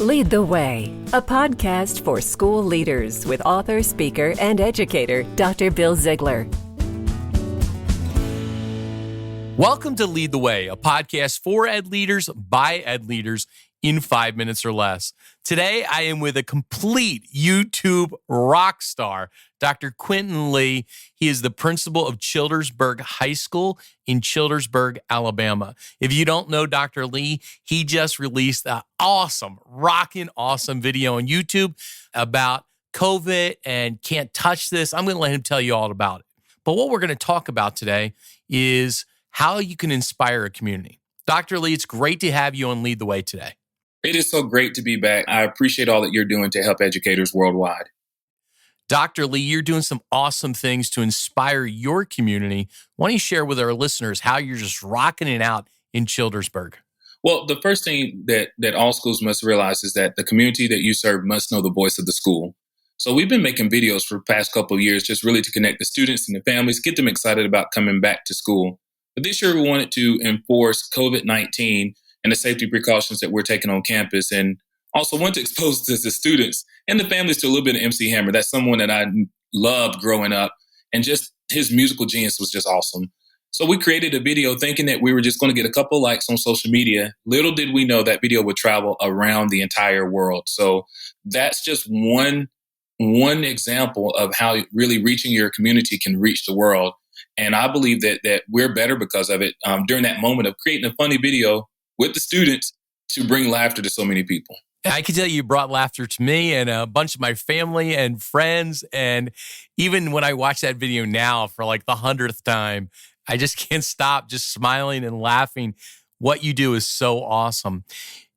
Lead the Way, a podcast for school leaders with author, speaker, and educator, Dr. Bill Ziegler. Welcome to Lead the Way, a podcast for ed leaders by ed leaders in 5 minutes or less. Today, I am with a complete YouTube rock star, Dr. Quentin Lee. He is the principal of Childersburg High School in Childersburg, Alabama. If you don't know Dr. Lee, he just released an awesome, rockin' awesome video on YouTube about COVID and can't touch this. I'm going to let him tell you all about it. But what we're going to talk about today is how you can inspire a community. Dr. Lee, it's great to have you on Lead the Way today. It is so great to be back. I appreciate all that you're doing to help educators worldwide. Dr. Lee, you're doing some awesome things to inspire your community. Why don't you share with our listeners how you're just rocking it out in Childersburg? Well, the first thing that all schools must realize is that the community that you serve must know the voice of the school. So we've been making videos for the past couple of years just really to connect the students and the families, get them excited about coming back to school. But this year we wanted to enforce COVID-19 and the safety precautions that we're taking on campus, and also want to expose the students and the families to a little bit of MC Hammer. That's someone that I loved growing up, and just his musical genius was just awesome. So we created a video thinking that we were just going to get a couple likes on social media. Little did we know that video would travel around the entire world. So that's just one example of how really reaching your community can reach the world. And I believe that we're better because of it during that moment of creating a funny video with the students to bring laughter to so many people. I can tell you brought laughter to me and a bunch of my family and friends. And even when I watch that video now for like the 100th time, I just can't stop just smiling and laughing. What you do is so awesome.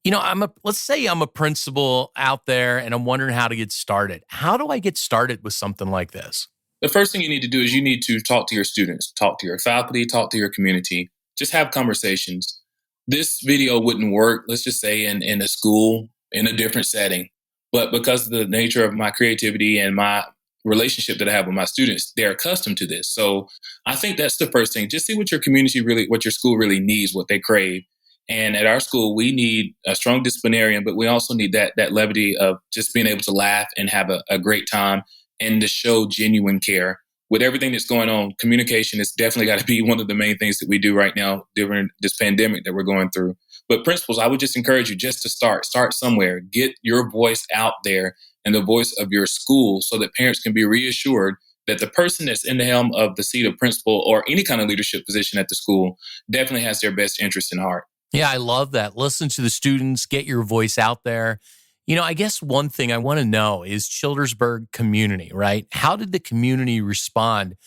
You know, let's say I'm a principal out there and I'm wondering how to get started. How do I get started with something like this? The first thing you need to do is you need to talk to your students, talk to your faculty, talk to your community, just have conversations. This video wouldn't work, let's just say, in a school, in a different setting. But because of the nature of my creativity and my relationship that I have with my students, they're accustomed to this. So I think that's the first thing. Just see what your community what your school really needs, what they crave. And at our school, we need a strong disciplinarian, but we also need that levity of just being able to laugh and have a great time and to show genuine care. With everything that's going on, communication has definitely got to be one of the main things that we do right now during this pandemic that we're going through. But principals, I would just encourage you just to start somewhere. Get your voice out there and the voice of your school so that parents can be reassured that the person that's in the helm of the seat of principal or any kind of leadership position at the school definitely has their best interest in heart. Yeah, I love that. Listen to the students, get your voice out there. You know, I guess one thing I want to know is Childersburg community, right? How did the community respond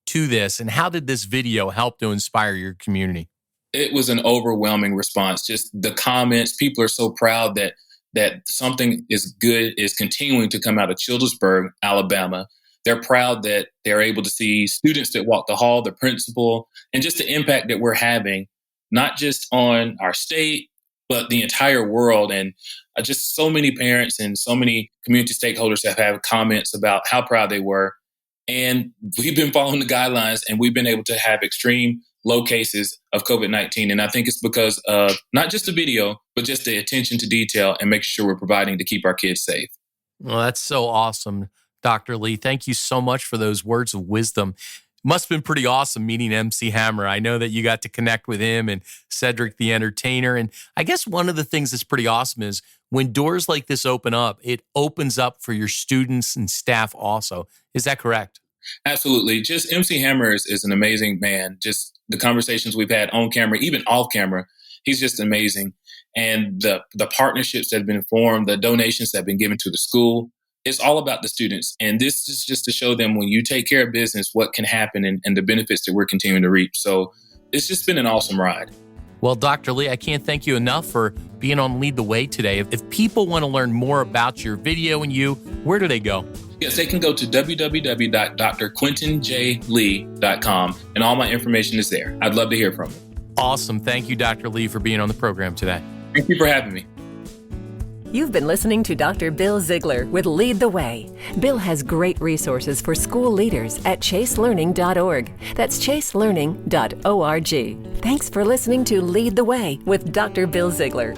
to this? And how did this video help to inspire your community? It was an overwhelming response. Just the comments. People are so proud that something is good is continuing to come out of Childersburg, Alabama. They're proud that they're able to see students that walk the hall, the principal, and just the impact that we're having, not just on our state, but the entire world. And just so many parents and so many community stakeholders have had comments about how proud they were. And we've been following the guidelines and we've been able to have extreme low cases of COVID-19. And I think it's because of not just the video, but just the attention to detail and making sure we're providing to keep our kids safe. Well, that's so awesome, Dr. Lee. Thank you so much for those words of wisdom. Must have been pretty awesome meeting MC Hammer. I know that you got to connect with him and Cedric the Entertainer. And I guess one of the things that's pretty awesome is when doors like this open up, it opens up for your students and staff also. Is that correct? Absolutely. Just MC Hammer is an amazing man. Just the conversations we've had on camera, even off camera, he's just amazing. And the partnerships that have been formed, the donations that have been given to the school, it's all about the students. And this is just to show them when you take care of business, what can happen and the benefits that we're continuing to reap. So it's just been an awesome ride. Well, Dr. Lee, I can't thank you enough for being on Lead the Way today. If people want to learn more about your video and you, where do they go? Yes, they can go to www.drquentinjlee.com and all my information is there. I'd love to hear from you. Awesome. Thank you, Dr. Lee, for being on the program today. Thank you for having me. You've been listening to Dr. Bill Ziegler with Lead the Way. Bill has great resources for school leaders at chaselearning.org. That's chaselearning.org. Thanks for listening to Lead the Way with Dr. Bill Ziegler.